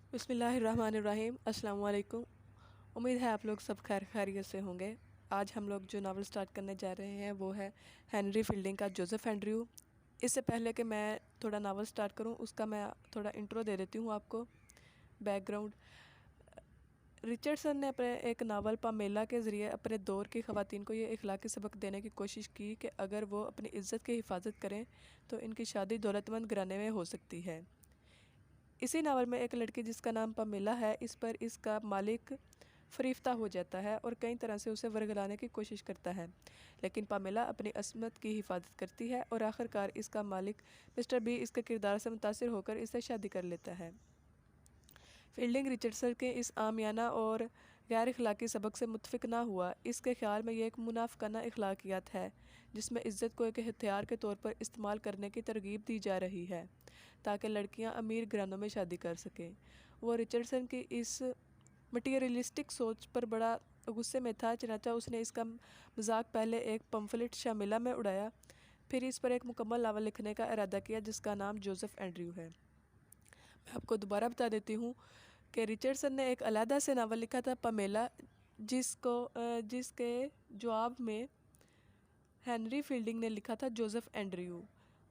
बिस्मिल्लाहिर्रहमानिर्रहीम। अस्सलाम वालेकुम। उम्मीद है आप लोग सब खैर खैरियत से होंगे। आज हम लोग जो नावल स्टार्ट करने जा रहे हैं वो है हेनरी फील्डिंग का जोसेफ एंड्रयू। इससे पहले कि मैं थोड़ा नावल स्टार्ट करूं उसका मैं थोड़ा इंट्रो दे देती हूं आपको, बैकग्राउंड। रिचर्डसन ने अपने एक नावल पामेला के ज़रिए अपने दौर की ख़वातीन को ये इखलाकी सबक देने की कोशिश की कि अगर वो अपनी इज़्ज़त की हिफाजत करें तो इनकी शादी दौलतमंद घराने में हो सकती है। इसी नावल में एक लड़की जिसका नाम पामेला है, इस पर इसका मालिक फरीफ्ता हो जाता है और कई तरह से उसे वरगलाने की कोशिश करता है, लेकिन पामेला अपनी असमत की हिफाजत करती है और आखिरकार इसका मालिक मिस्टर बी इसके किरदार से मुतासिर होकर इससे शादी कर लेता है। फील्डिंग रिचर्डसन के इस आमियाना और गैर इखलाकी सबक से मुतफिक ना हुआ। इसके ख्याल में यह एक मुनाफिकाना इखलाकियात है जिसमें इज़्ज़त को एक हथियार के तौर पर इस्तेमाल करने की तरगीब दी जा रही है ताकि लड़कियां अमीर घरानों में शादी कर सकें। वो रिचर्डसन की इस मटीरियलिस्टिक सोच पर बड़ा गुस्से में था, चनाचा उसने इसका मजाक पहले एक पम्फलेट शामिला में उड़ाया, फिर इस पर एक मुकम्मल नावल लिखने का इरादा किया जिसका नाम जोसेफ एंड्रयू है। मैं आपको दोबारा बता देती हूँ कि रिचर्डसन ने एक अलहदा से नावल लिखा था पामेला, जिसके जवाब में हेनरी फील्डिंग ने लिखा था जोसेफ एंड्रयू।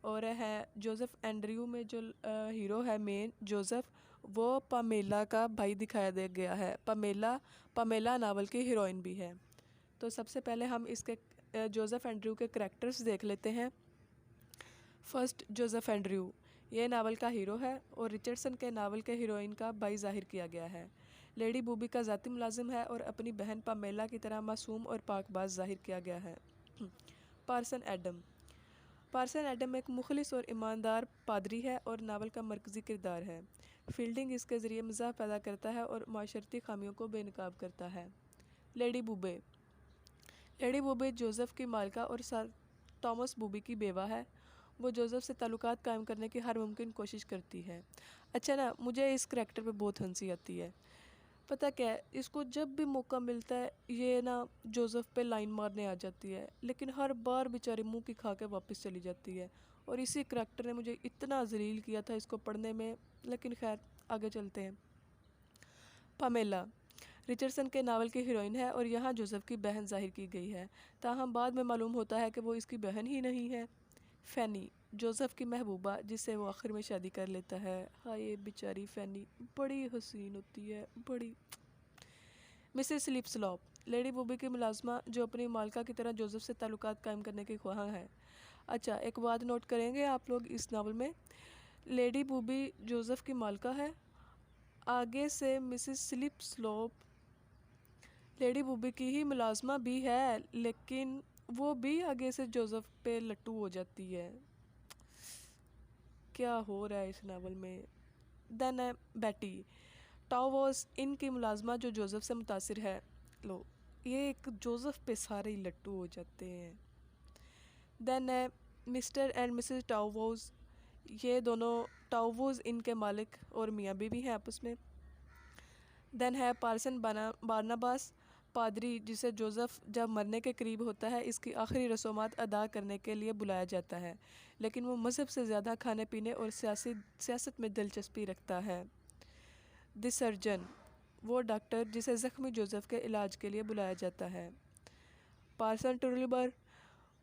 और है जोसेफ एंड्रयू में जो हीरो है मेन जोसेफ, वो पामेला का भाई दिखाया दे गया है। पामेला नावल की हीरोइन भी है। तो सबसे पहले हम इसके जोसेफ एंड्रयू के करैक्टर्स देख लेते हैं। फर्स्ट, जोसेफ एंड्रयू ये नावल का हीरो है और रिचर्डसन के नावल के हीरोइन का भाई जाहिर किया गया है। लेडी बूबी का ज़ाती मुलाजिम है और अपनी बहन पामेला की तरह मासूम और पाकबाज जाहिर किया गया है। पार्सन एडम एक मुखलिस और ईमानदार पादरी है और नावल का मरकज़ी किरदार है। फील्डिंग इसके ज़रिए मज़ाह पैदा करता है और माशरती खामियों को बेनकाब करता है। लेडी बूबे जोसेफ की मालिका और सर थॉमस बूबी की बेवा है। वो जोसेफ से ताल्लुकात कायम करने की हर मुमकिन कोशिश करती है। अच्छा ना, मुझे इस करैक्टर पे बहुत हंसी आती है। पता क्या है, इसको जब भी मौका मिलता है ये ना जोसेफ पे लाइन मारने आ जाती है, लेकिन हर बार बेचारी मुंह की खा के वापस चली जाती है। और इसी करैक्टर ने मुझे इतना जलील किया था इसको पढ़ने में, लेकिन खैर आगे चलते हैं। पामेला रिचर्डसन के नावल की हीरोइन है और यहाँ जोसेफ की बहन जाहिर की गई है, ताहम बाद में मालूम होता है कि वो इसकी बहन ही नहीं है। फैनी जोसेफ की महबूबा जिससे वो आखिर में शादी कर लेता है। हाँ, ये बेचारी फैनी बड़ी हसीन होती है, बड़ी। मिसेस स्लीपस्लॉप लेडी बूबी की मुलाजमा जो अपनी मालिका की तरह जोसेफ से ताल्लुकात कायम करने की ख्वाह है। अच्छा, एक बात नोट करेंगे आप लोग इस नावल में, लेडी बूबी जोसेफ की मालिका है, आगे से मिसेस स्लीपस्लॉप लेडी बूबी की ही मुलाजमा भी है, लेकिन वो भी आगे से जोसेफ पे लट्टू हो जाती है। क्या हो रहा है इस नावल में। देन है बैटी टाओवॉस इनकी मुलाजमा जो जोसेफ से मुतासिर है। लो, ये एक जोसेफ पे सारे ही लट्टू हो जाते हैं। देन है मिस्टर एंड मिसेस टाओवॉस, ये दोनों टाओवॉस इनके मालिक और मियाँ बीवी हैं आपस में। देन है पार्सन बारनाबास पादरी, जिसे जोसेफ जब मरने के करीब होता है इसकी आखिरी रसूमात अदा करने के लिए बुलाया जाता है, लेकिन वो मज़हब से ज़्यादा खाने पीने और सियासत में दिलचस्पी रखता है। द सर्जन वो डॉक्टर जिसे ज़ख्मी जोसेफ के इलाज के लिए बुलाया जाता है। पार्सन टुरलबर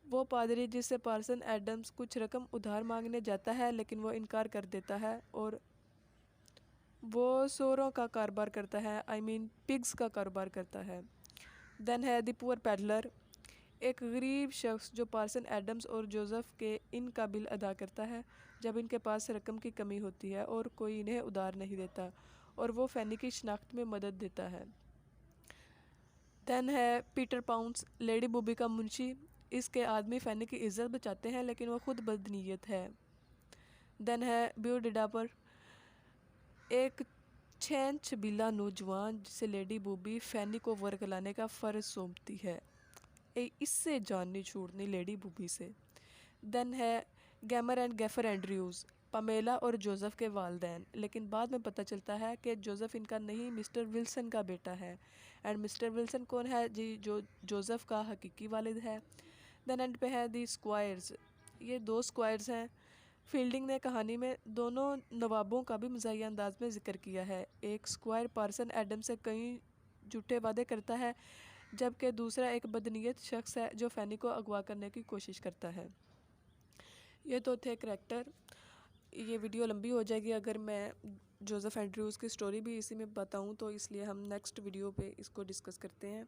वो पादरी जिससे पार्सन एडम्स कुछ रकम उधार मांगने जाता है, लेकिन वो इनकार कर देता है और वो सोरों का कारोबार करता है, पिग्स का कारोबार करता है। देन है द पुअर पैडलर, एक गरीब शख्स जो पार्सन एडम्स और जोसेफ के इनका बिल अदा करता है जब इनके पास रकम की कमी होती है और कोई इन्हें उधार नहीं देता, और वो फैनी की शनाख्त में मदद देता है। देन है पीटर पाउंस लेडी बूबी का मुंशी, इसके आदमी फैनी की इज्जत बचाते हैं लेकिन वो खुद बदनीयत है। देन है ब्यू डिडापर, एक छेन छबीला नौजवान जिसे लेडी बूबी फैनी को वरगलाने का फ़र्ज सौंपती है। इससे जान नहीं छूटनी लेडी बूबी से। देन है gamer and gaffer Andrews, Pamela और जोसेफ के वालदैन, लेकिन बाद में पता चलता है कि जोसेफ इनका नहीं मिस्टर विल्सन का बेटा है। एंड मिस्टर विल्सन कौन है जी, जो जोसेफ का हकीकी वालिद है। देन एंड पे है दी स्क्वायर्स, ये दो स्क्वायर्स हैं, फील्डिंग ने कहानी में दोनों नवाबों का भी मज़ाहिया अंदाज में जिक्र किया है। एक स्क्वायर पार्सन एडम से कई झूठे वादे करता है, जबकि दूसरा एक बदनीयत शख्स है जो फ़ैनी को अगवा करने की कोशिश करता है। ये तो थे करैक्टर। ये वीडियो लंबी हो जाएगी अगर मैं जोसेफ एंड्रयूज़ की स्टोरी भी इसी में बताऊं, तो इसलिए हम नेक्स्ट वीडियो पे इसको डिस्कस करते हैं।